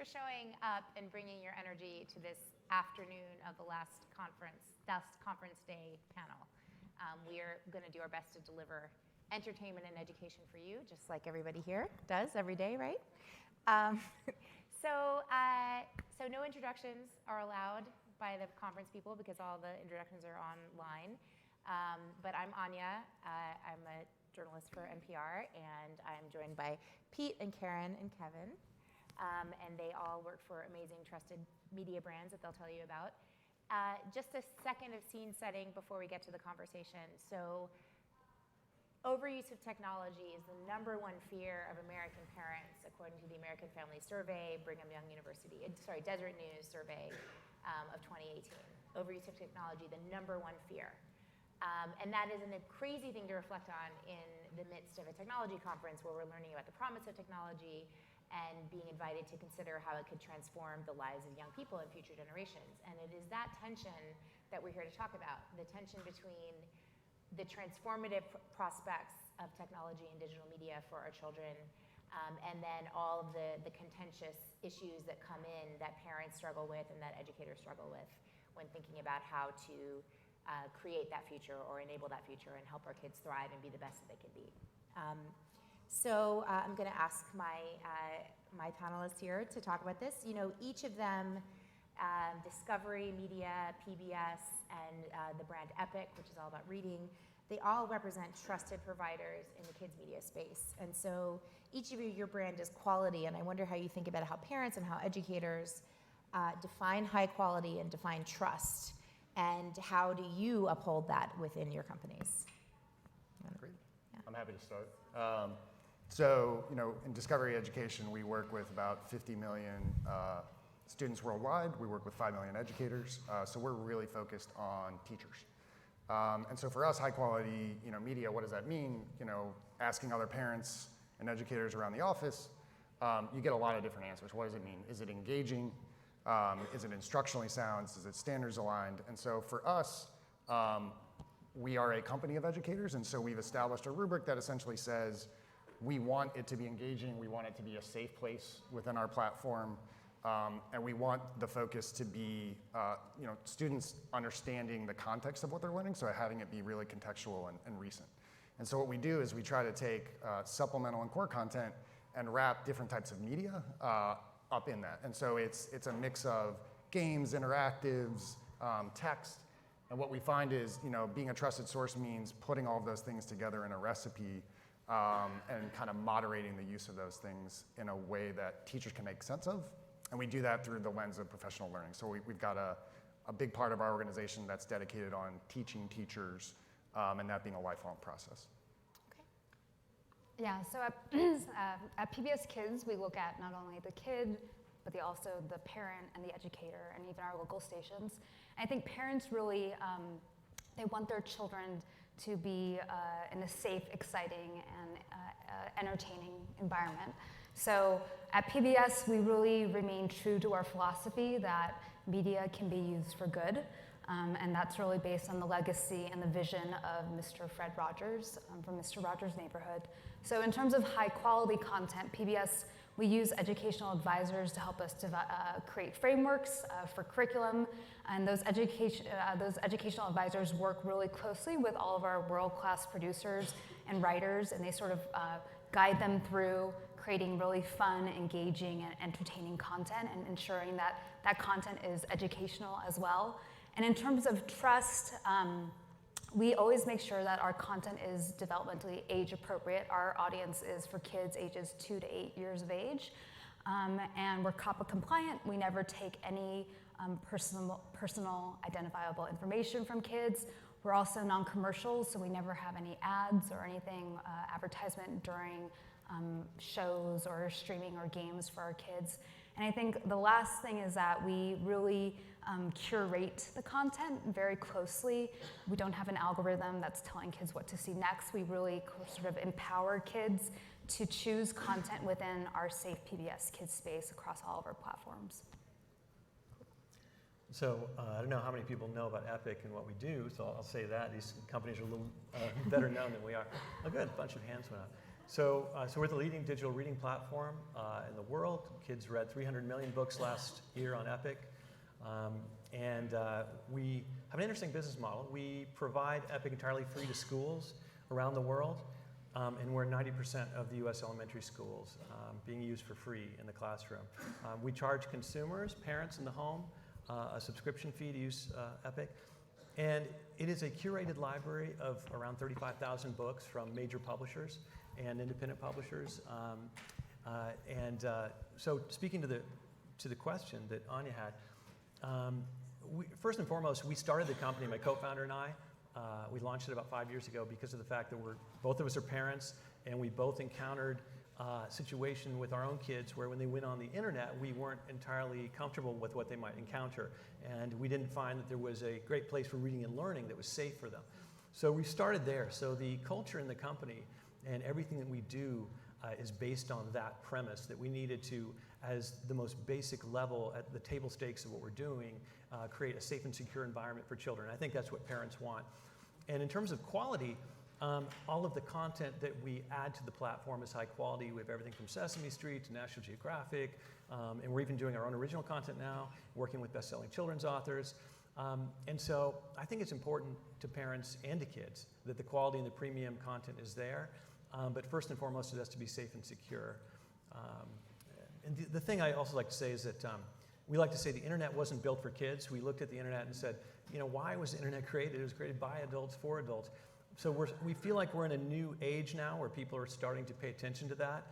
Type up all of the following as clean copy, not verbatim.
for showing up and bringing your energy to this afternoon of the last conference day panel. We are going to do our best to deliver entertainment and education for you, just like everybody here does every day, right? So no introductions are allowed by the conference people because all the introductions are online. But I'm Anya. I'm a journalist for NPR, and I'm joined by Pete and Karin and Kevin. And they all work for amazing, trusted media brands that they'll tell you about. Just a second of scene setting before we get to the conversation. So overuse of technology is the #1 fear of American parents, according to the American Family Survey, Brigham Young University, Desert News survey of 2018. Overuse of technology, the #1 fear. And that is a crazy thing to reflect on in the midst of a technology conference where we're learning about the promise of technology and being invited to consider how it could transform the lives of young people and future generations. And it is that tension that we're here to talk about, the tension between the transformative prospects of technology and digital media for our children, and then all of the contentious issues that come in that parents struggle with and that educators struggle with when thinking about how to create that future or enable that future and help our kids thrive and be the best that they can be. So I'm going to ask my panelists here to talk about this. You know, each of them, Discovery, Media, PBS, and the brand Epic, which is all about reading, they all represent trusted providers in the kids media space. And so each of you, your brand is quality, and I wonder how you think about how parents and how educators define high quality and define trust. And how do you uphold that within your companies? Great. Yeah. I'm happy to start. So, you know, in Discovery Education, we work with about 50 million students worldwide. We work with 5 million educators. So we're really focused on teachers. And so for us, high quality, you know, media, what does that mean? You know, asking other parents and educators around the office, you get a lot of different answers. What does it mean? Is it engaging? Is it instructionally sound? Is it standards aligned? And so for us, we are a company of educators, and so we've established a rubric that essentially says we want it to be engaging, we want it to be a safe place within our platform, and we want the focus to be you know, students understanding the context of what they're learning, so having it be really contextual and recent. And so what we do is we try to take supplemental and core content and wrap different types of media up in that. And so it's a mix of games, interactives, text, and what we find is, you know, being a trusted source means putting all of those things together in a recipe and kind of moderating the use of those things in a way that teachers can make sense of. And we do that through the lens of professional learning. So we've got a big part of our organization that's dedicated on teaching teachers and that being a lifelong process. Yeah, so at PBS Kids, we look at not only the kid, but also the parent and the educator, and even our local stations. And I think parents really, they want their children to be in a safe, exciting, and entertaining environment. So at PBS, we really remain true to our philosophy that media can be used for good. And that's really based on the legacy and the vision of Mr. Fred Rogers from Mr. Rogers' Neighborhood. So in terms of high quality content, PBS, we use educational advisors to help us create frameworks for curriculum. And those educational advisors work really closely with all of our world-class producers and writers, and they sort of guide them through creating really fun, engaging, and entertaining content and ensuring that that content is educational as well. And in terms of trust, we always make sure that our content is developmentally age appropriate. Our audience is for kids ages 2 to 8 years of age. And we're COPPA compliant. We never take any personal identifiable information from kids. We're also non-commercial, so we never have any ads or anything, advertisement during shows or streaming or games for our kids. And I think the last thing is that we really curate the content very closely. We don't have an algorithm that's telling kids what to see next. We really sort of empower kids to choose content within our safe PBS Kids space across all of our platforms. So I don't know how many people know about Epic and what we do, so I'll say that. These companies are a little better known than we are. Oh, good, a bunch of hands went up. So we're the leading digital reading platform in the world. Kids read 300 million books last year on Epic. We have an interesting business model. We provide Epic entirely free to schools around the world, and we're 90% of the US elementary schools being used for free in the classroom. We charge consumers, parents in the home, a subscription fee to use Epic. And it is a curated library of around 35,000 books from major publishers and independent publishers. So speaking to the question that Anya had, first and foremost, we started the company, my co-founder and I. We launched it about 5 years ago because of the fact that both of us are parents, and we both encountered a situation with our own kids where when they went on the internet, we weren't entirely comfortable with what they might encounter. And we didn't find that there was a great place for reading and learning that was safe for them. So we started there. So the culture in the company and everything that we do is based on that premise, that we needed to, as the most basic level at the table stakes of what we're doing, create a safe and secure environment for children. I think that's what parents want. And in terms of quality, all of the content that we add to the platform is high quality. We have everything from Sesame Street to National Geographic, and we're even doing our own original content now, working with best-selling children's authors. And so I think it's important to parents and to kids that the quality and the premium content is there. But first and foremost, it has to be safe and secure. And the thing I also like to say is that we like to say the internet wasn't built for kids. We looked at the internet and said, why was the internet created? It was created by adults for adults. So we feel like we're in a new age now where people are starting to pay attention to that.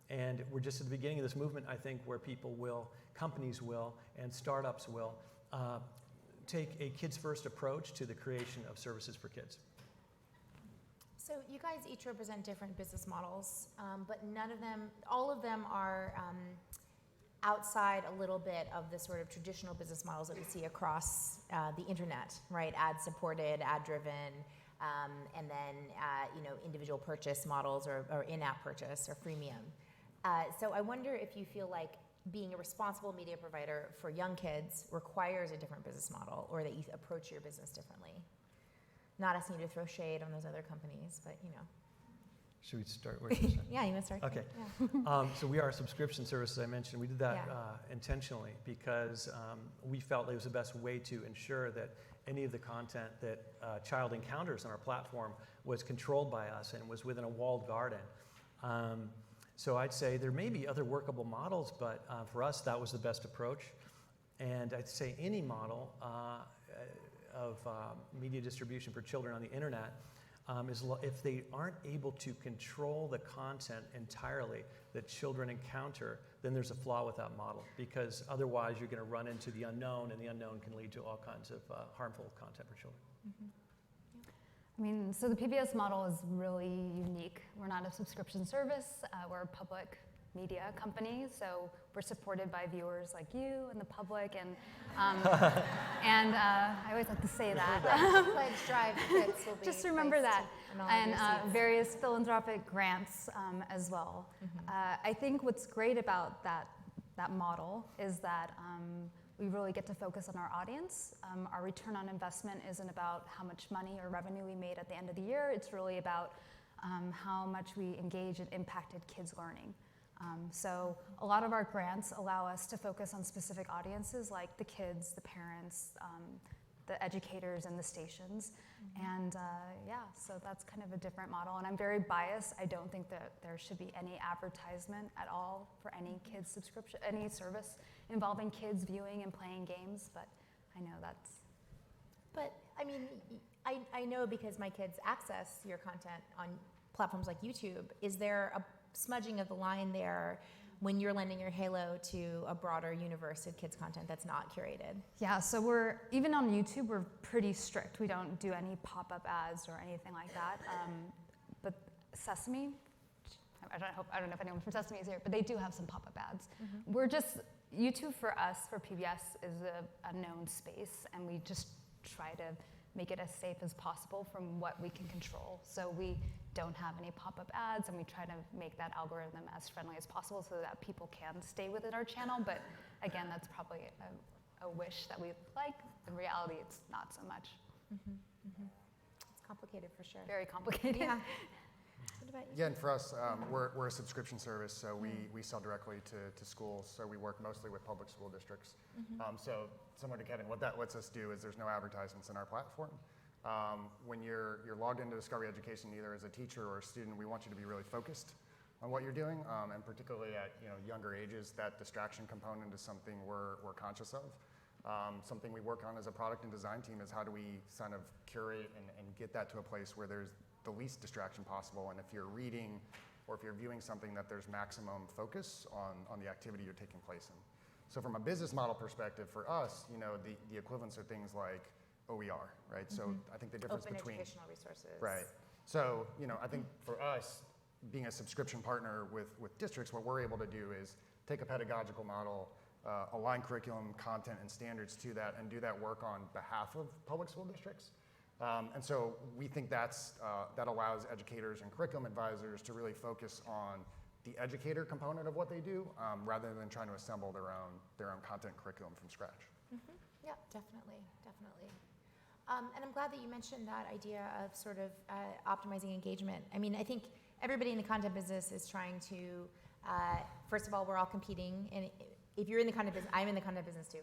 And we're just at the beginning of this movement, I think, where people will, companies will, and startups will take a kids-first approach to the creation of services for kids. So you guys each represent different business models, but all of them are outside a little bit of the sort of traditional business models that we see across the internet, right? Ad-supported, ad-driven, and then individual purchase models or in-app purchase or freemium. So I wonder if you feel like being a responsible media provider for young kids requires a different business model, or that you approach your business differently. Not asking you to throw shade on those other companies, but Should we start with this? Yeah, you want to start? Okay. Yeah. So we are a subscription service, as I mentioned. We did that intentionally because we felt it was the best way to ensure that any of the content that a child encounters on our platform was controlled by us and was within a walled garden. So I'd say there may be other workable models, but for us, that was the best approach. And I'd say any model of media distribution for children on the internet if they aren't able to control the content entirely that children encounter, then there's a flaw with that model, because otherwise you're going to run into the unknown, and the unknown can lead to all kinds of harmful content for children. I mean, so the PBS model is really unique. We're not a subscription service. We're a public media company, so we're supported by viewers like you and the public, and I always like to say that. Pledge drive kits will be just remember that, and various philanthropic grants as well. I think what's great about that model is that we really get to focus on our audience. Our return on investment isn't about how much money or revenue we made at the end of the year. It's really about how much we engage and impacted kids' learning. So a lot of our grants allow us to focus on specific audiences like the kids, the parents, the educators, and the stations. And so that's kind of a different model. And I'm very biased. I don't think that there should be any advertisement at all for any kids subscription, any service involving kids viewing and playing games. But I know that's. But I mean, I know because my kids access your content on platforms like YouTube. Is there a smudging of the line there when you're lending your halo to a broader universe of kids content that's not curated? Yeah, so we're, even on YouTube, we're pretty strict. We don't do any pop-up ads or anything like that. But Sesame, I don't know if anyone from Sesame is here, but they do have some pop-up ads. We're just, YouTube for us, for PBS, is a known space, and we just try to make it as safe as possible from what we can control. So we don't have any pop-up ads, and we try to make that algorithm as friendly as possible so that people can stay within our channel. But again, that's probably a wish that we'd like. In reality, it's not so much. It's complicated for sure. Very complicated. Yeah. What about you? Yeah, and for us, we're a subscription service, so we sell directly to schools. So we work mostly with public school districts. So similar to Kevin, what that lets us do is there's no advertisements in our platform. When you're logged into Discovery Education, either as a teacher or a student, we want you to be really focused on what you're doing, and particularly at younger ages, that distraction component is something we're conscious of. Something we work on as a product and design team is how do we kind of curate and get that to a place where there's the least distraction possible, and if you're reading or if you're viewing something, that there's maximum focus on the activity you're taking place in. So from a business model perspective, for us, the equivalents are things like OER, right? So I think the difference Open between educational resources. right. So I think for us, being a subscription partner with districts, what we're able to do is take a pedagogical model, align curriculum, content, and standards to that, and do that work on behalf of public school districts. And so we think that allows educators and curriculum advisors to really focus on the educator component of what they do, rather than trying to assemble their own content curriculum from scratch. Yeah, definitely. And I'm glad that you mentioned that idea of sort of optimizing engagement. I mean, I think everybody in the content business is trying to, first of all, we're all competing. And if you're in the content business, I'm in the content business too.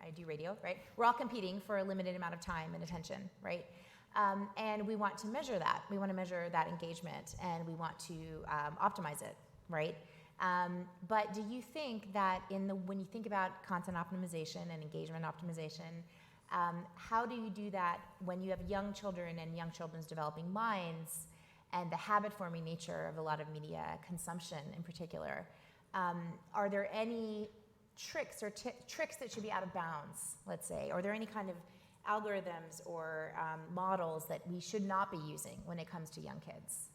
I do radio, right? We're all competing for a limited amount of time and attention, right? And we want to measure that. We want to measure that engagement, and we want to optimize it, right? But do you think that when you think about content optimization and engagement optimization, how do you do that when you have young children and young children's developing minds and the habit-forming nature of a lot of media consumption in particular? Are there any tricks that should be out of bounds, let's say? Are there any kind of algorithms or models that we should not be using when it comes to young kids?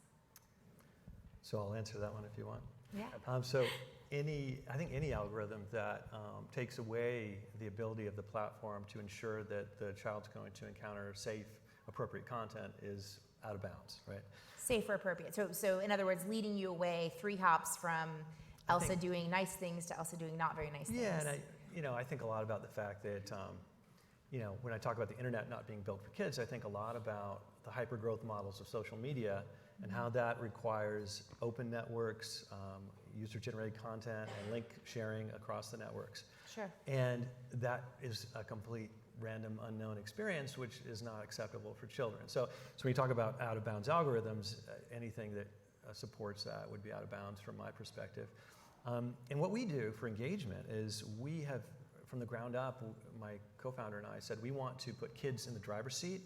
So I'll answer that one if you want. Yeah. So I think any algorithm that takes away the ability of the platform to ensure that the child's going to encounter safe, appropriate content is out of bounds, right? Safe or appropriate. So in other words, leading you away 3 hops from Elsa doing nice things to Elsa doing not very nice things. Yeah, and I think a lot about the fact that when I talk about the internet not being built for kids, I think a lot about the hyper-growth models of social media and how that requires open networks, user-generated content, and link sharing across the networks. Sure. And that is a complete random unknown experience, which is not acceptable for children. So when you talk about out-of-bounds algorithms, anything that supports that would be out of bounds from my perspective. And what we do for engagement is we have, from the ground up, my co-founder and I said we want to put kids in the driver's seat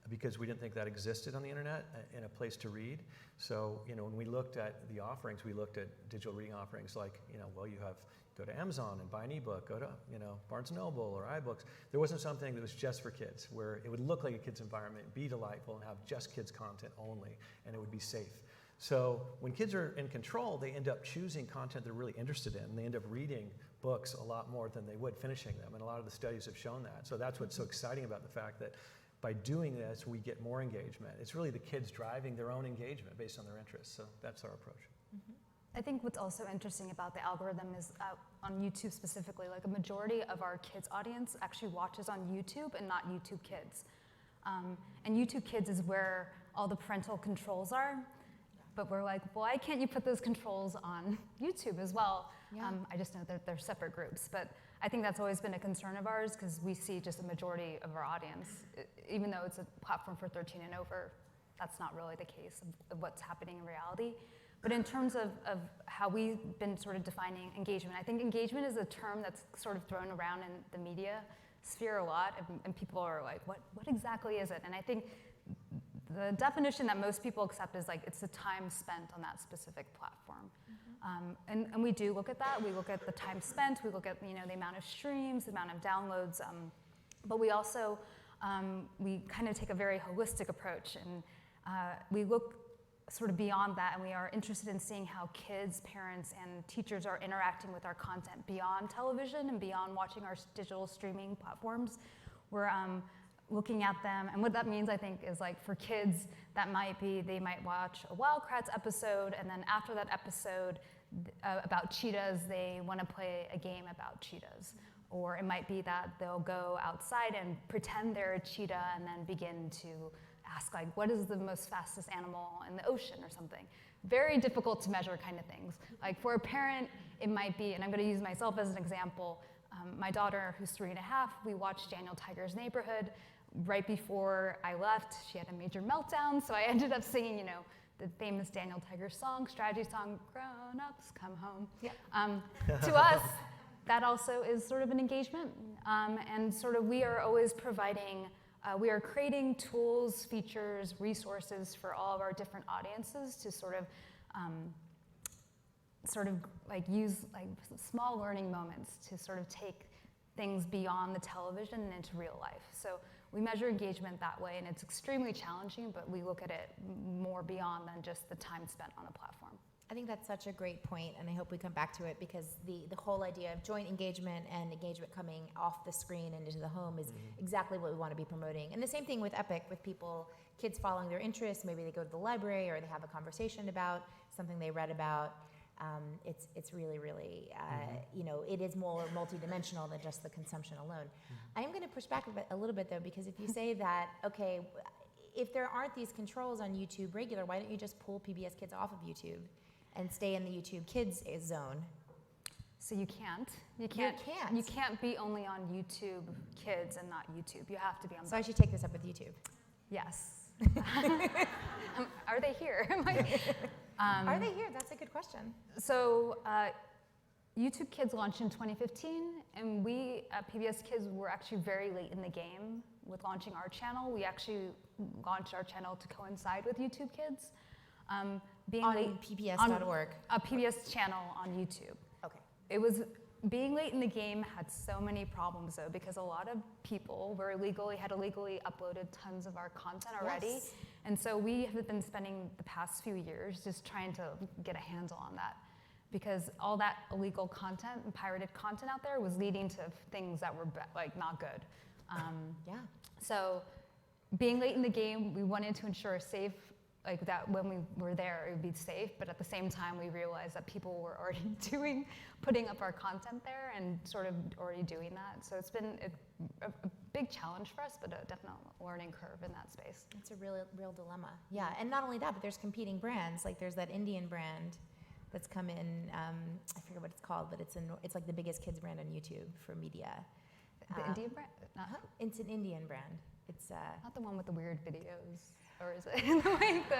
because we didn't think that existed on the internet in a place to read. So, when we looked at the offerings, we looked at digital reading offerings like, go to Amazon and buy an ebook, go to, Barnes & Noble or iBooks. There wasn't something that was just for kids, where it would look like a kid's environment, be delightful, and have just kids' content only, and it would be safe. So when kids are in control, they end up choosing content they're really interested in, and they end up reading books a lot more than they would finishing them, and a lot of the studies have shown that. So that's what's so exciting about the fact that by doing this, we get more engagement. It's really the kids driving their own engagement based on their interests, so that's our approach. I think what's also interesting about the algorithm is on YouTube specifically, like a majority of our kids' audience actually watches on YouTube and not YouTube Kids. And YouTube Kids is where all the parental controls are. But we're like, why can't you put those controls on YouTube as well? Yeah. I just know that they're separate groups. But I think that's always been a concern of ours because we see just a majority of our audience, even though it's a platform for 13 and over, that's not really the case of what's happening in reality. But in terms of how we've been sort of defining engagement, I think engagement is a term that's sort of thrown around in the media sphere a lot, and people are like, what exactly is it? And I think the definition that most people accept is like it's the time spent on that specific platform. And we do look at that. We look at the time spent. We look at the amount of streams, the amount of downloads. But we also we kind of take a very holistic approach, and we look sort of beyond that, and we are interested in seeing how kids, parents, and teachers are interacting with our content beyond television and beyond watching our digital streaming platforms. We're looking at them, and what that means, I think, is like for kids, that might be they might watch a Wildcrats episode, and then after that episode about cheetahs, they want to play a game about cheetahs. Or it might be that they'll go outside and pretend they're a cheetah and then begin to ask like, what is the most fastest animal in the ocean or something. Very difficult to measure kind of things. Like for a parent, it might be, and I'm gonna use myself as an example, my daughter, who's 3.5, we watched Daniel Tiger's Neighborhood. Right before I left, she had a major meltdown, so I ended up singing, you know, the famous Daniel Tiger song, strategy song, grown-ups, come home. Yeah. To us, that also is sort of an engagement, and sort of we are always providing, we are creating tools, features, resources for all of our different audiences to sort of like use like small learning moments to sort of take things beyond the television and into real life. So we measure engagement that way, and it's extremely challenging, but we look at it more beyond than just the time spent on a platform. I think that's such a great point, and I hope we come back to it, because the whole idea of joint engagement and engagement coming off the screen and into the home is exactly what we want to be promoting. And the same thing with Epic, with people, kids following their interests. Maybe they go to the library or they have a conversation about something they read about. It's really, really, you know, it is more multidimensional than just the consumption alone. I am going to push back a little bit, though, because if you say that, okay, if there aren't these controls on YouTube regular, why don't you just pull PBS Kids off of YouTube and stay in the YouTube Kids zone? So you can't. You can't be only on YouTube Kids and not YouTube. You have to be on. So I should take this up with YouTube. Yes. Are they here? Are they here? That's a good question. So YouTube Kids launched in 2015, and we at PBS Kids were actually very late in the game with launching our channel. We actually launched our channel to coincide with YouTube Kids. Being on late, pbs.org. A PBS channel on YouTube. Okay. It was being late in the game had so many problems though, because a lot of people had illegally uploaded tons of our content already. Yes. And so we have been spending the past few years just trying to get a handle on that, because all that illegal content and pirated content out there was leading to things that were like not good. Yeah. So being late in the game, we wanted to ensure safe, like that when we were there, it would be safe, but at the same time, we realized that people were already putting up our content there and sort of already doing that. So it's been a big challenge for us, but a definite learning curve in that space. It's a real dilemma. Yeah, and not only that, but there's competing brands. Like there's that Indian brand that's come in, I forget what it's called, but it's like the biggest kids brand on YouTube for media. The Indian brand? It's an Indian brand. It's not the one with the weird videos. Or is it like the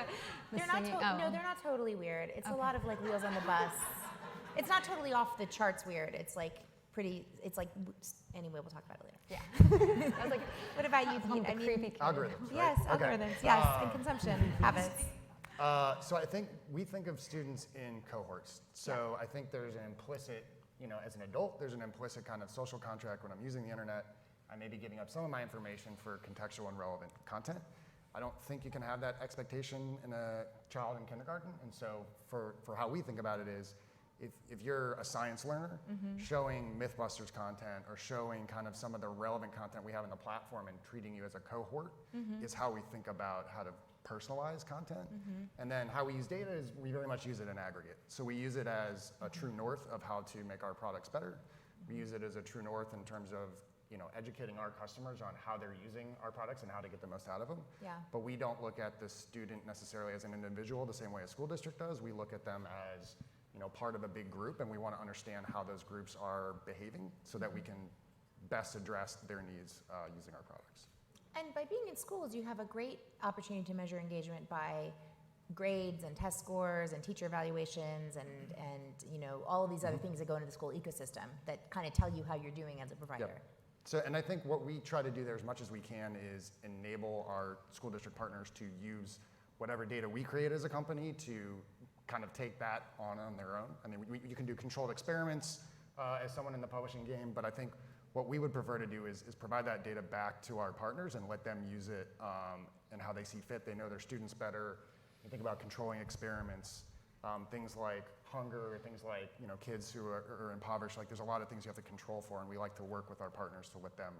they're singing? No, they're not totally weird. It's a lot of like Wheels on the Bus. It's not totally off the charts weird. It's like pretty. It's like anyway. We'll talk about it later. Yeah. I was like, what about you, Pete? I mean, creepy algorithms. Right? Yes, Okay. algorithms. Yes, and consumption habits. So I think we think of students in cohorts. So I think there's an implicit, you know, as an adult, there's an implicit kind of social contract when I'm using the internet. I may be giving up some of my information for contextual and relevant content. I don't think you can have that expectation in a child in kindergarten. And so for how we think about it is, if you're a science learner, showing Mythbusters content or showing kind of some of the relevant content we have in the platform and treating you as a cohort is how we think about how to personalize content. And then how we use data is we very much use it in aggregate. So we use it as a true north of how to make our products better. We use it as a true north in terms of, you know, educating our customers on how they're using our products and how to get the most out of them. Yeah. But we don't look at the student necessarily as an individual the same way a school district does. We look at them as, you know, part of a big group, and we want to understand how those groups are behaving so that we can best address their needs using our products. And by being in schools, you have a great opportunity to measure engagement by grades and test scores and teacher evaluations and you know, all of these other things that go into the school ecosystem that kind of tell you how you're doing as a provider. Yep. So, and I think what we try to do there as much as we can is enable our school district partners to use whatever data we create as a company to kind of take that on their own. I mean, you can do controlled experiments as someone in the publishing game, but I think what we would prefer to do is provide that data back to our partners and let them use it and how they see fit. They know their students better. You think about controlling experiments, things like hunger, things like, you know, kids who are impoverished. Like, there's a lot of things you have to control for, and we like to work with our partners to let them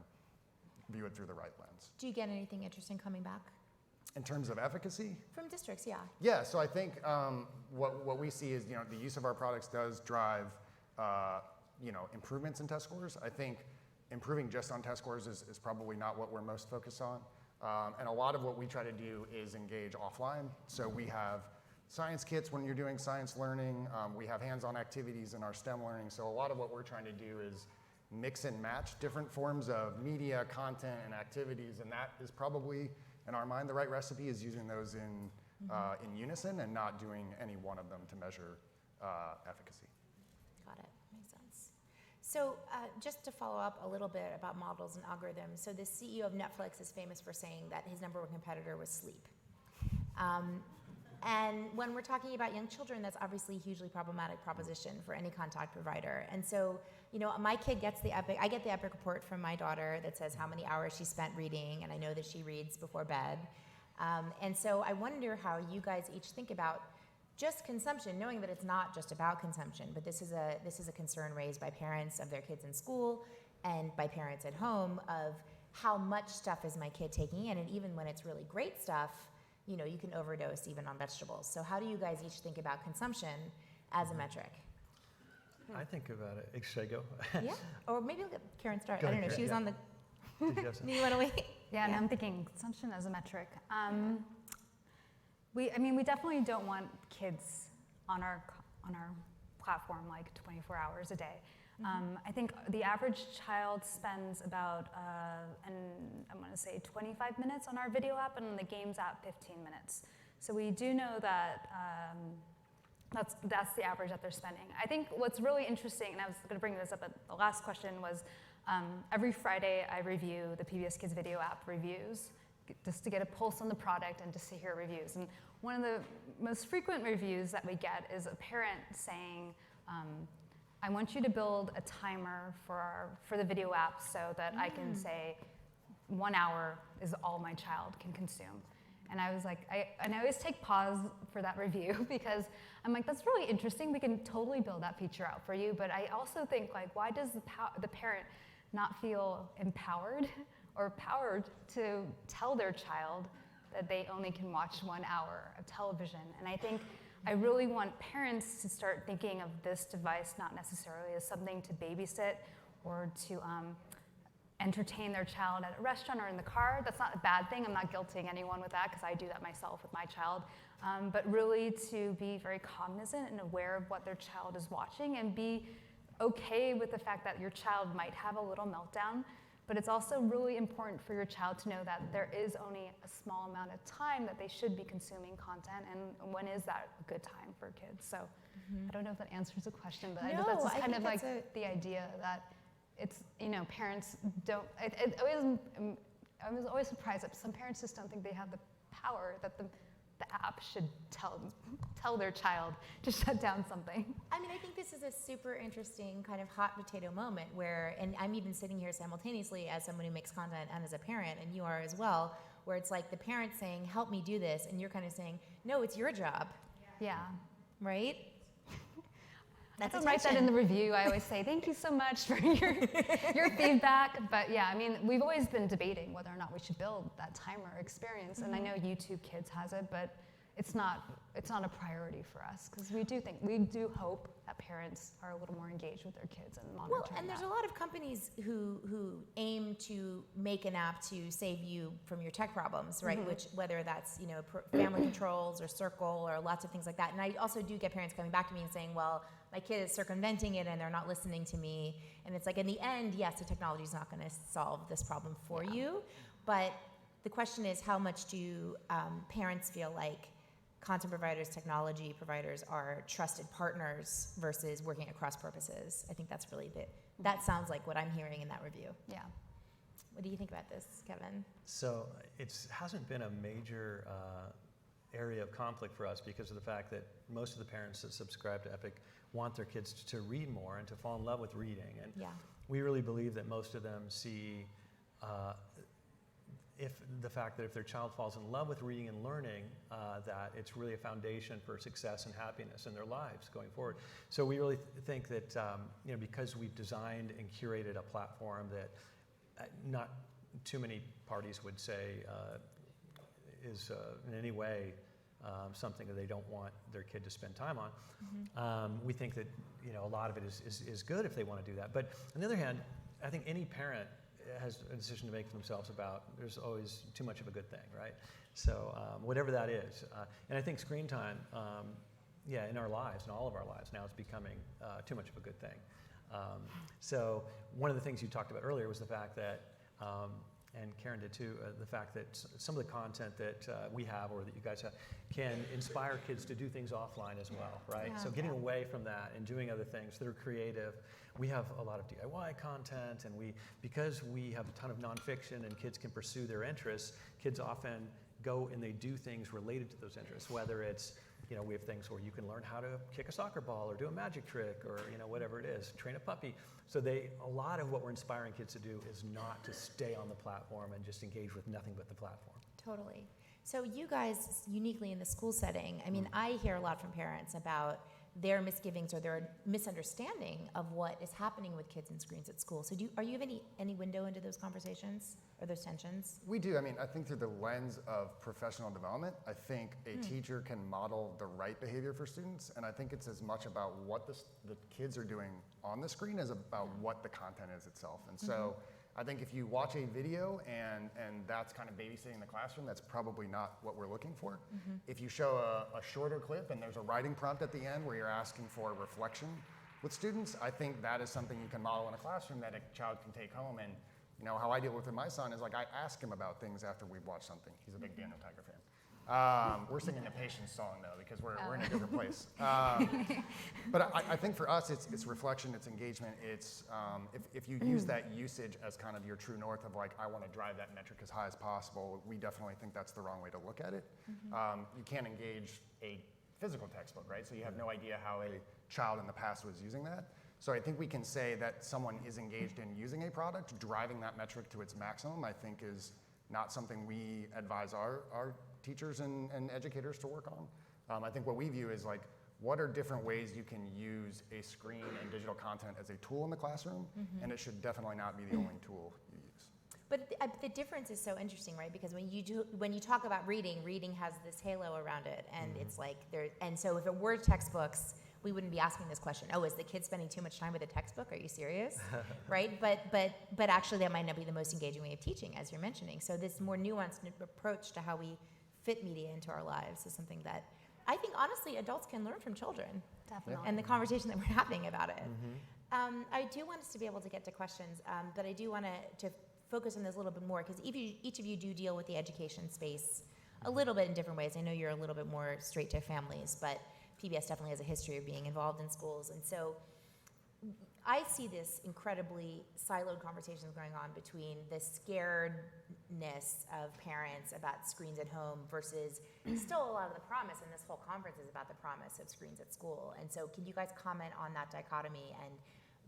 view it through the right lens. Do you get anything interesting coming back? In terms of efficacy? From districts, yeah. Yeah, so I think what we see is, you know, the use of our products does drive, you know, improvements in test scores. I think improving just on test scores is probably not what we're most focused on. And a lot of what we try to do is engage offline. So we have science kits when you're doing science learning. We have hands-on activities in our STEM learning. So a lot of what we're trying to do is mix and match different forms of media, content, and activities. And that is probably, in our mind, the right recipe is using those in unison and not doing any one of them to measure efficacy. Got it. Makes sense. So just to follow up a little bit about models and algorithms, so the CEO of Netflix is famous for saying that his number one competitor was sleep. And when we're talking about young children, that's obviously a hugely problematic proposition for any contact provider. And so, my kid gets I get the Epic report from my daughter that says how many hours she spent reading, and I know that she reads before bed. And so I wonder how you guys each think about just consumption, knowing that it's not just about consumption, but this is a concern raised by parents of their kids in school and by parents at home of how much stuff is my kid taking in, and even when it's really great stuff, you can overdose even on vegetables. So how do you guys each think about consumption as a metric? I think about it. Should I go? Yeah, or maybe let Karin start. Go I don't ahead, know. She was Karin, on the. Did you have Do you want to wait? Yeah, and I'm thinking consumption as a metric. We definitely don't want kids on our platform like 24 hours a day. I think the average child spends about, I'm going to say 25 minutes on our video app, and on the games app 15 minutes. So we do know that that's the average that they're spending. I think what's really interesting, and I was going to bring this up at the last question, was every Friday I review the PBS Kids video app reviews, just to get a pulse on the product and just to hear reviews. And one of the most frequent reviews that we get is a parent saying, I want you to build a timer for the video app so that I can say 1 hour is all my child can consume. And I was like, I always take pause for that review because I'm like, that's really interesting. We can totally build that feature out for you. But I also think, like, why does the parent not feel empowered or powered to tell their child that they only can watch 1 hour of television? And I think I really want parents to start thinking of this device not necessarily as something to babysit or to entertain their child at a restaurant or in the car. That's not a bad thing. I'm not guilting anyone with that because I do that myself with my child. But really to be very cognizant and aware of what their child is watching and be okay with the fact that your child might have a little meltdown. But it's also really important for your child to know that there is only a small amount of time that they should be consuming content, and when is that a good time for kids? So I don't know if that answers the question, but I know that's just kind of like the idea that it's, parents don't, I was always surprised that some parents just don't think they have the power that the app should tell their child to shut down something. I mean, I think this is a super interesting kind of hot potato moment where, and I'm even sitting here simultaneously as someone who makes content and as a parent, and you are as well, where it's like the parent saying, help me do this, and you're kind of saying, no, it's your job. Yeah. Right? I don't write that in the review. I always say, thank you so much for your feedback. But yeah, I mean, we've always been debating whether or not we should build that timer experience. And I know YouTube Kids has it, but it's not a priority for us because we do hope that parents are a little more engaged with their kids and monitoring. Well, and there's a lot of companies who aim to make an app to save you from your tech problems, right? Which, whether that's family controls or Circle or lots of things like that. And I also do get parents coming back to me and saying, well, my kid is circumventing it and they're not listening to me. And it's like, in the end, yes, the technology is not going to solve this problem for you. But the question is, how much do parents feel like content providers, technology providers are trusted partners versus working at cross purposes? I think that's really that sounds like what I'm hearing in that review. Yeah. What do you think about this, Kevin? So it hasn't been a major area of conflict for us because of the fact that most of the parents that subscribe to Epic want their kids to read more and to fall in love with reading. And we really believe that most of them see the fact that if their child falls in love with reading and learning, that it's really a foundation for success and happiness in their lives going forward. So we really think that because we've designed and curated a platform that not too many parties would say is in any way something that they don't want their kid to spend time on. We think that a lot of it is good if they want to do that. But on the other hand, I think any parent has a decision to make for themselves about there's always too much of a good thing, right? So whatever that is. And I think screen time, in our lives, in all of our lives now, is becoming too much of a good thing. So one of the things you talked about earlier was the fact that, and Karin did too, the fact that some of the content that we have or that you guys have can inspire kids to do things offline as well, right? Yeah. So getting away from that and doing other things that are creative. We have a lot of DIY content, and because we have a ton of nonfiction and kids can pursue their interests, kids often go and they do things related to those interests, whether it's, we have things where you can learn how to kick a soccer ball or do a magic trick or, whatever it is, train a puppy. So a lot of what we're inspiring kids to do is not to stay on the platform and just engage with nothing but the platform. Totally. So you guys, uniquely in the school setting, I mean, I hear a lot from parents about their misgivings or their misunderstanding of what is happening with kids and screens at school. So are you have any window into those conversations or those tensions? We do. I mean, I think through the lens of professional development, I think a teacher can model the right behavior for students, and I think it's as much about what the kids are doing on the screen as about what the content is itself. And so I think if you watch a video and that's kind of babysitting the classroom, that's probably not what we're looking for. If you show a shorter clip and there's a writing prompt at the end where you're asking for reflection with students, I think that is something you can model in a classroom that a child can take home. And how I deal with my son is like I ask him about things after we've watched something. He's a big Daniel Tiger fan. We're singing the Patience song though because we're in a different place. But I think for us it's reflection, it's engagement. It's if you use that usage as kind of your true north of like I want to drive that metric as high as possible, we definitely think that's the wrong way to look at it. You can't engage a physical textbook, right? So you have no idea how a child in the past was using that. So I think we can say that someone is engaged in using a product, driving that metric to its maximum, I think is not something we advise our teachers and educators to work on. I think what we view is like, what are different ways you can use a screen and digital content as a tool in the classroom, and it should definitely not be the only tool you use. But the difference is so interesting, right? Because when you talk about reading has this halo around it, and it's like and so if it were textbooks, we wouldn't be asking this question. Oh, is the kid spending too much time with a textbook? Are you serious? Right? But actually, that might not be the most engaging way of teaching, as you're mentioning. So this more nuanced approach to how we fit media into our lives is something that I think, honestly, adults can learn from children. Definitely. And the conversation that we're having about it. I do want us to be able to get to questions, but I do want to focus on this a little bit more, because each of you do deal with the education space a little bit in different ways. I know you're a little bit more straight to families, but PBS definitely has a history of being involved in schools. And so I see this incredibly siloed conversations going on between the scaredness of parents about screens at home versus still a lot of the promise, and this whole conference is about the promise of screens at school. And so can you guys comment on that dichotomy and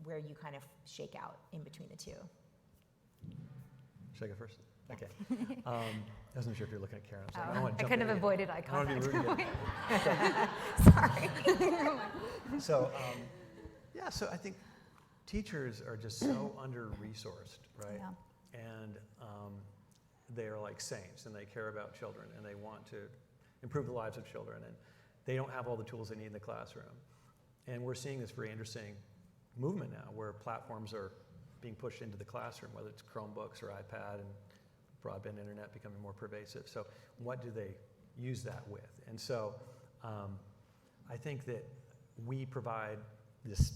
where you kind of shake out in between the two? Should I go first? Okay. I wasn't sure if you're looking at Karin. So I couldn't have avoided eye contact. Sorry. So, so I think teachers are just so under-resourced, right? Yeah. And they are like saints, and they care about children, and they want to improve the lives of children, and they don't have all the tools they need in the classroom. And we're seeing this very interesting movement now where platforms are being pushed into the classroom, whether it's Chromebooks or iPad and broadband internet becoming more pervasive. So what do they use that with? And so I think that we provide this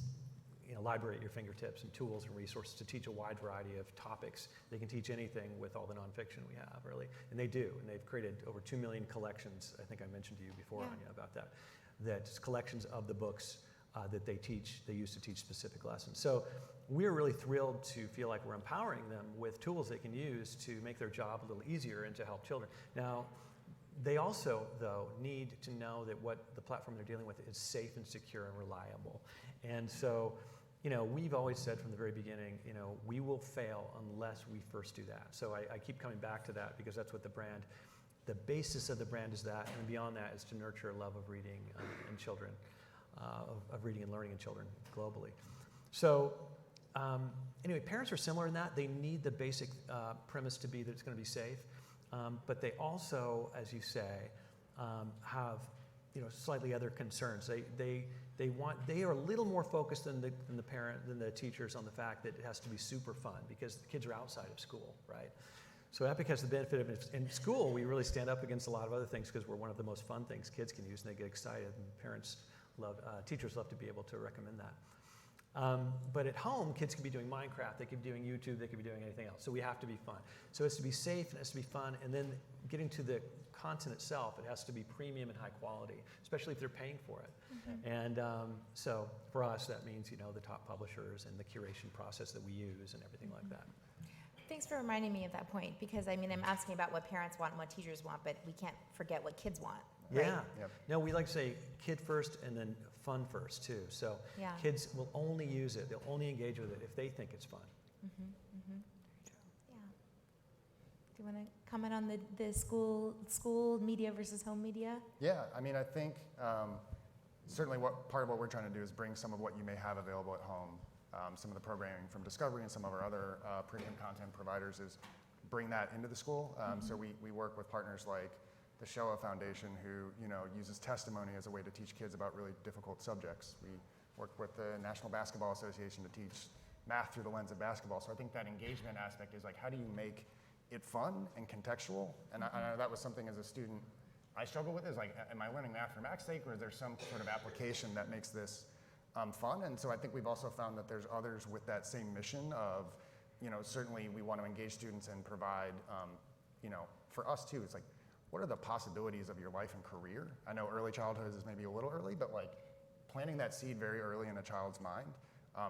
library at your fingertips and tools and resources to teach a wide variety of topics. They can teach anything with all the nonfiction we have, really. And they do. And they've created over 2 million collections. I think I mentioned to you before, Anya, about that. That's collections of the books that they use to teach specific lessons. So we're really thrilled to feel like we're empowering them with tools they can use to make their job a little easier and to help children. Now, they also, though, need to know that what the platform they're dealing with is safe and secure and reliable. And so, we've always said from the very beginning, we will fail unless we first do that. So I keep coming back to that because that's what the basis of the brand is that, and beyond that is to nurture a love of reading in children, of reading and learning in children globally. So anyway, parents are similar in that. They need the basic premise to be that it's going to be safe, but they also, as you say, have slightly other concerns. They They are a little more focused than the teachers on the fact that it has to be super fun because the kids are outside of school, right? So Epic has the benefit of, in school, we really stand up against a lot of other things because we're one of the most fun things kids can use and they get excited, and teachers love to be able to recommend that. But at home, kids can be doing Minecraft, they could be doing YouTube, they could be doing anything else. So we have to be fun. So it has to be safe, and it has to be fun, and then getting to the content itself, it has to be premium and high quality, especially if they're paying for it. And so for us, that means, the top publishers and the curation process that we use and everything like that. Thanks for reminding me of that point, because I'm asking about what parents want and what teachers want, but we can't forget what kids want. Right? Yeah. Yep. No, we like to say kid first and then fun first too. So Yeah. kids will only use it, they'll only engage with it if they think it's fun. Yeah. Do you want to comment on the school media versus home media? Yeah, I think certainly part of what we're trying to do is bring some of what you may have available at home, some of the programming from Discovery and some of our other premium content providers, is bring that into the school. So we work with partners like the Shoah Foundation, who uses testimony as a way to teach kids about really difficult subjects. We work with the National Basketball Association to teach math through the lens of basketball. So I think that engagement aspect is like, how do you make it fun and contextual? And I know that was something as a student I struggle with, is like, am I learning math for math's sake, or is there some sort of application that makes this fun? And so I think we've also found that there's others with that same mission of, certainly we want to engage students and provide, for us too, it's like, what are the possibilities of your life and career? I know early childhood is maybe a little early, but like planting that seed very early in a child's mind,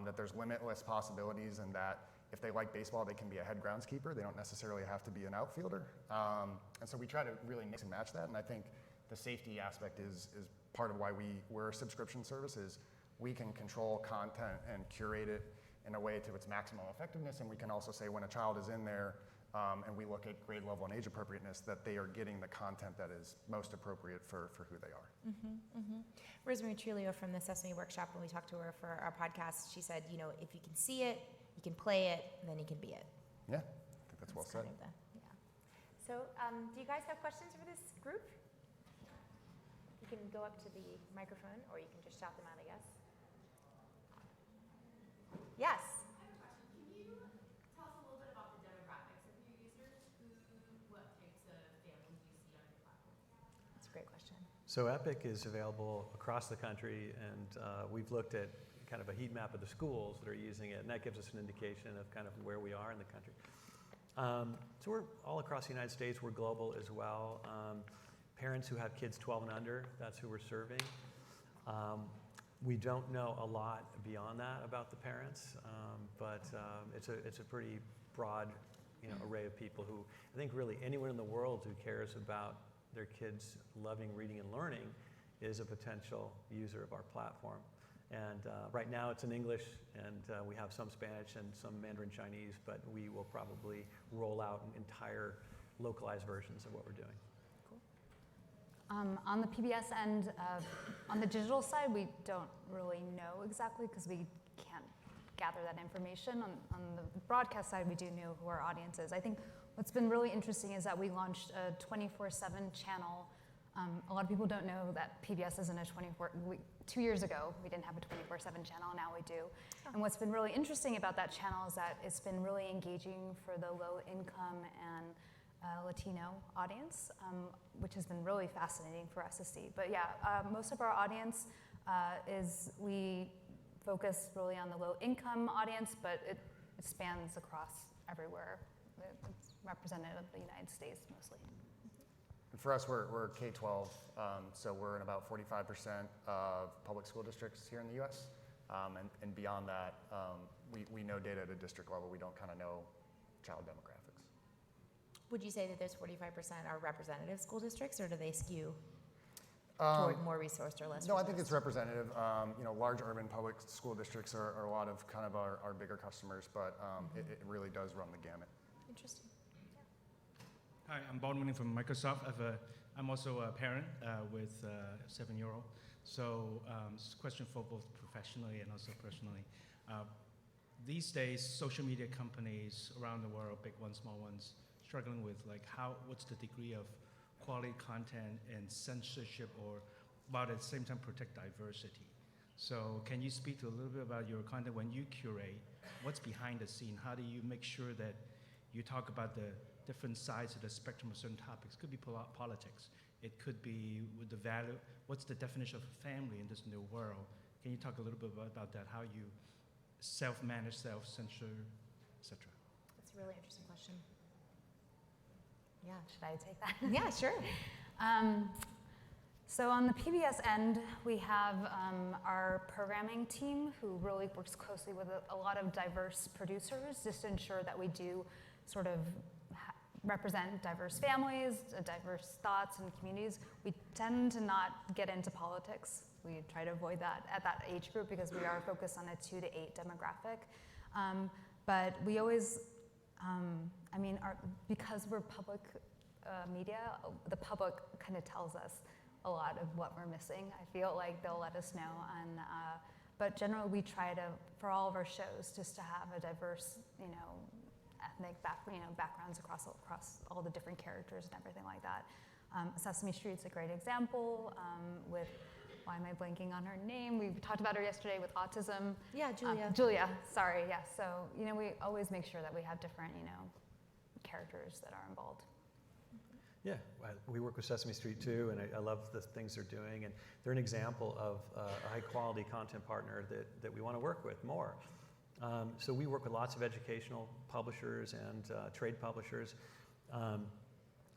that there's limitless possibilities, and that if they like baseball, they can be a head groundskeeper. They don't necessarily have to be an outfielder. And so we try to really mix and match that. And I think the safety aspect is part of why we're a subscription service, is we can control content and curate it in a way to its maximum effectiveness. And we can also say when a child is in there, and we look at grade level and age appropriateness, that they are getting the content that is most appropriate for who they are. Rosemary Trulio from the Sesame Workshop, when we talked to her for our podcast, she said, if you can see it, you can play it, and then you can be it. Yeah, I think that's well said. Yeah. So do you guys have questions for this group? You can go up to the microphone, or you can just shout them out, I guess. Yes. Can you tell us a little bit about the demographics of your users? What types of families do you see on your platform? That's a great question. So Epic is available across the country, and we've looked at kind of a heat map of the schools that are using it, and that gives us an indication of kind of where we are in the country. So we're all across the United States. We're global as well. Parents who have kids 12 and under, that's who we're serving. We don't know a lot beyond that about the parents, but it's a pretty broad array of people who, I think really anyone in the world who cares about their kids loving reading and learning is a potential user of our platform. And right now it's in English, and we have some Spanish and some Mandarin Chinese, but we will probably roll out entire localized versions of what we're doing. On the PBS end, on the digital side, we don't really know exactly because we can't gather that information. On the broadcast side, we do know who our audience is. I think what's been really interesting is that we launched a 24/7 channel. A lot of people don't know that PBS isn't a 2 years ago, we didn't have a 24/7 channel, now we do. And what's been really interesting about that channel is that it's been really engaging for the low income and Latino audience, which has been really fascinating for us to see. But yeah, most of our audience we focus really on the low income audience, but it spans across everywhere. It's representative of the United States mostly. And for us, we're K-12, so we're in about 45% of public school districts here in the US. And beyond that, we know data at a district level. We don't kind of know child demographics. Would you say that those 45% are representative school districts, or do they skew toward more resourced or less No, resourced? I think it's representative. Large urban public school districts are a lot of kind of our bigger customers, but it really does run the gamut. Interesting. Hi, I'm Baldwin from Microsoft. I'm also a parent with a 7-year-old. So this question for both professionally and also personally. These days, social media companies around the world, big ones, small ones, struggling with what's the degree of quality content and censorship, or about at the same time protect diversity. So can you speak to a little bit about your content when you curate? What's behind the scene? How do you make sure that you talk about the different sides of the spectrum of certain topics? It could be politics. It could be with the value. What's the definition of a family in this new world? Can you talk a little bit about that? How you self-manage, self-censor, etc. That's a really interesting question. Yeah. Should I take that? Yeah, sure. So on the PBS end, we have our programming team who really works closely with a lot of diverse producers just to ensure that we do sort of represent diverse families, diverse thoughts and communities. We tend to not get into politics. We try to avoid that at that age group because we are focused on a 2 to 8 demographic. But we always, because we're public media, the public kind of tells us a lot of what we're missing. I feel like they'll let us know. But generally, we try to, for all of our shows, just to have a diverse, ethnic backgrounds across all the different characters and everything like that. Sesame Street's a great example with, why am I blanking on her name? We talked about her yesterday with autism. Yeah, Julia. Julia, sorry, yes. So, we always make sure that we have different, characters that are involved. Yeah, we work with Sesame Street too, and I love the things they're doing, and they're an example of a high-quality content partner that we want to work with more. So we work with lots of educational publishers and trade publishers.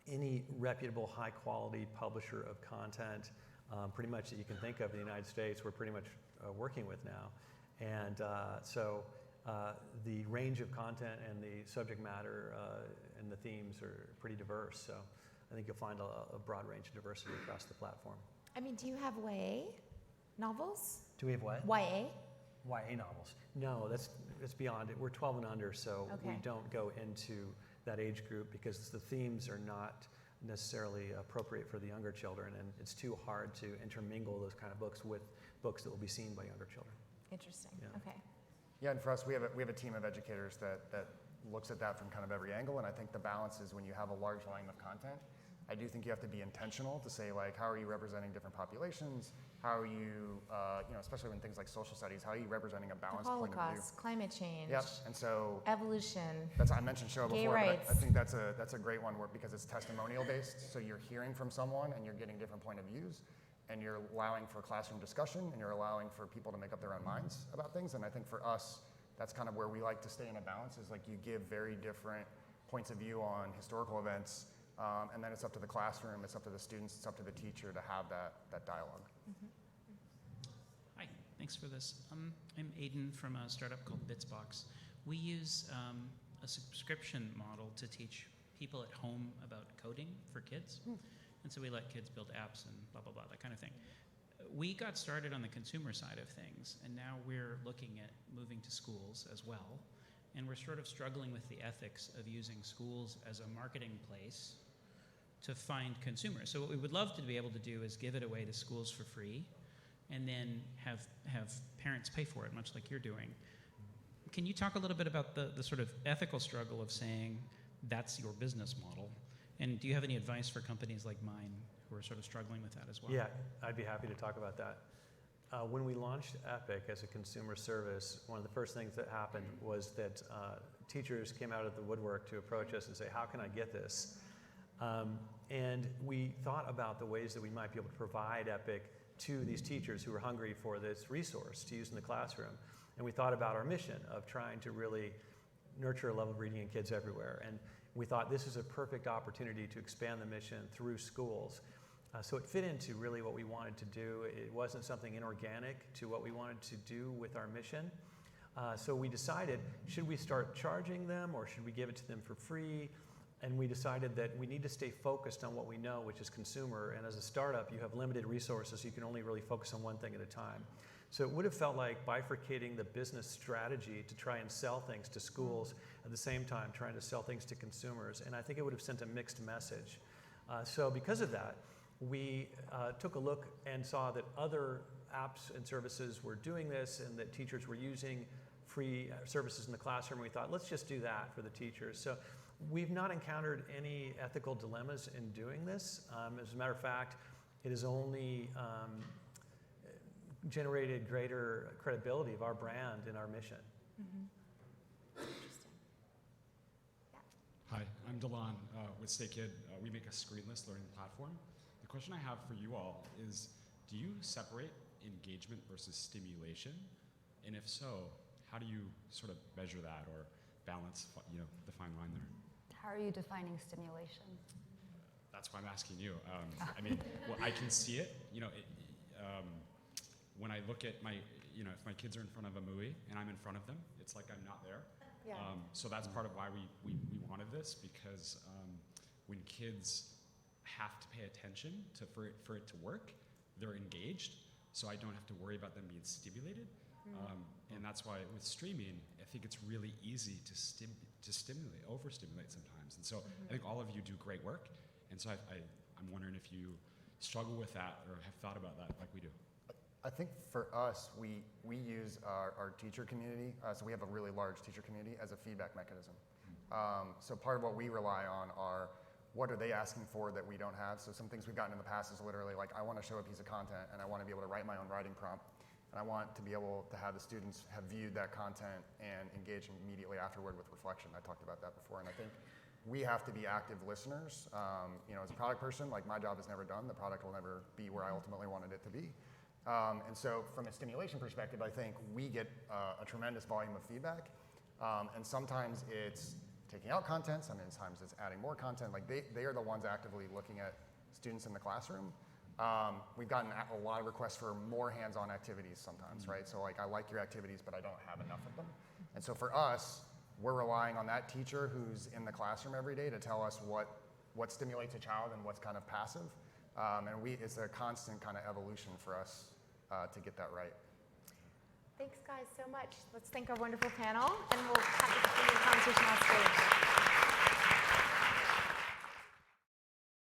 Any reputable, high-quality publisher of content, pretty much that you can think of in the United States, we're pretty much working with now. And so the range of content and the subject matter and the themes are pretty diverse. So I think you'll find a broad range of diversity across the platform. Do you have YA novels? Do we have what? YA? YA novels. No, that's beyond it. We're 12 and under, so we don't go into that age group because the themes are not necessarily appropriate for the younger children, and it's too hard to intermingle those kind of books with books that will be seen by younger children. Interesting. Yeah. Okay. Yeah, and for us, we have a team of educators that looks at that from kind of every angle, and I think the balance is when you have a large volume of content, I do think you have to be intentional to say, like, how are you representing different populations? How are you, especially when things like social studies, how are you representing a balanced The point of view? Holocaust, climate change. Yep, and so evolution. I mentioned show Gay before, rights. but I think that's a great one because it's testimonial based. So you're hearing from someone and you're getting different point of views, and you're allowing for classroom discussion, and you're allowing for people to make up their own minds about things. And I think for us, that's kind of where we like to stay in a balance. Is like you give very different points of view on historical events. And then it's up to the classroom, it's up to the students, it's up to the teacher to have that dialogue. Mm-hmm. Hi, thanks for this. I'm Aiden from a startup called Bitsbox. We use a subscription model to teach people at home about coding for kids. And so we let kids build apps and blah, blah, blah, that kind of thing. We got started on the consumer side of things, and now we're looking at moving to schools as well. And we're sort of struggling with the ethics of using schools as a marketing place to find consumers. So what we would love to be able to do is give it away to schools for free and then have parents pay for it, much like you're doing. Can you talk a little bit about the sort of ethical struggle of saying that's your business model? And do you have any advice for companies like mine who are sort of struggling with that as well? Yeah, I'd be happy to talk about that. When we launched Epic as a consumer service, one of the first things that happened was that teachers came out of the woodwork to approach us and say, how can I get this? And we thought about the ways that we might be able to provide Epic to these teachers who were hungry for this resource to use in the classroom. And we thought about our mission of trying to really nurture a love of reading in kids everywhere. And we thought this is a perfect opportunity to expand the mission through schools. So it fit into really what we wanted to do. It wasn't something inorganic to what we wanted to do with our mission. So we decided, should we start charging them or should we give it to them for free? And we decided that we need to stay focused on what we know, which is consumer. And as a startup, you have limited resources. So you can only really focus on one thing at a time. So it would have felt like bifurcating the business strategy to try and sell things to schools at the same time trying to sell things to consumers. And I think it would have sent a mixed message. So because of that, we took a look and saw that other apps and services were doing this and that teachers were using free services in the classroom. We thought, let's just do that for the teachers. So we've not encountered any ethical dilemmas in doing this. As a matter of fact, it has only generated greater credibility of our brand and our mission. Interesting. Hi, I'm Delon with Stay Kid. We make a screenless learning platform. The question I have for you all is, do you separate engagement versus stimulation? And if so, how do you sort of measure that or balance, the fine line there? How are you defining stimulation? That's why I'm asking you. I mean, well, I can see it. When I look at my, if my kids are in front of a movie and I'm in front of them, it's like I'm not there. Yeah. So that's part of why we wanted this, because when kids have to pay attention for it to work, they're engaged. So I don't have to worry about them being stimulated. And that's why with streaming, I think it's really easy to stimulate, overstimulate sometimes. And so I think all of you do great work. And so I'm wondering if you struggle with that or have thought about that like we do. I think for us, we use our teacher community, so we have a really large teacher community, as a feedback mechanism. So part of what we rely on are, what are they asking for that we don't have? So some things we've gotten in the past is literally like, I want to show a piece of content and I want to be able to write my own writing prompt. And I want to be able to have the students have viewed that content and engage immediately afterward with reflection. I talked about that before, and I think we have to be active listeners. As a product person, like, my job is never done. The product will never be where I ultimately wanted it to be. And so from a stimulation perspective, I think we get a tremendous volume of feedback. And sometimes it's taking out content, sometimes it's adding more content. Like, they are the ones actively looking at students in the classroom. We've gotten a lot of requests for more hands-on activities sometimes, right? So like, I like your activities, but I don't have enough of them. And so for us, we're relying on that teacher who's in the classroom every day to tell us what stimulates a child and what's kind of passive. And it's a constant kind of evolution for us to get that right. Thanks, guys, so much. Let's thank our wonderful panel, and we'll have the conversation on stage.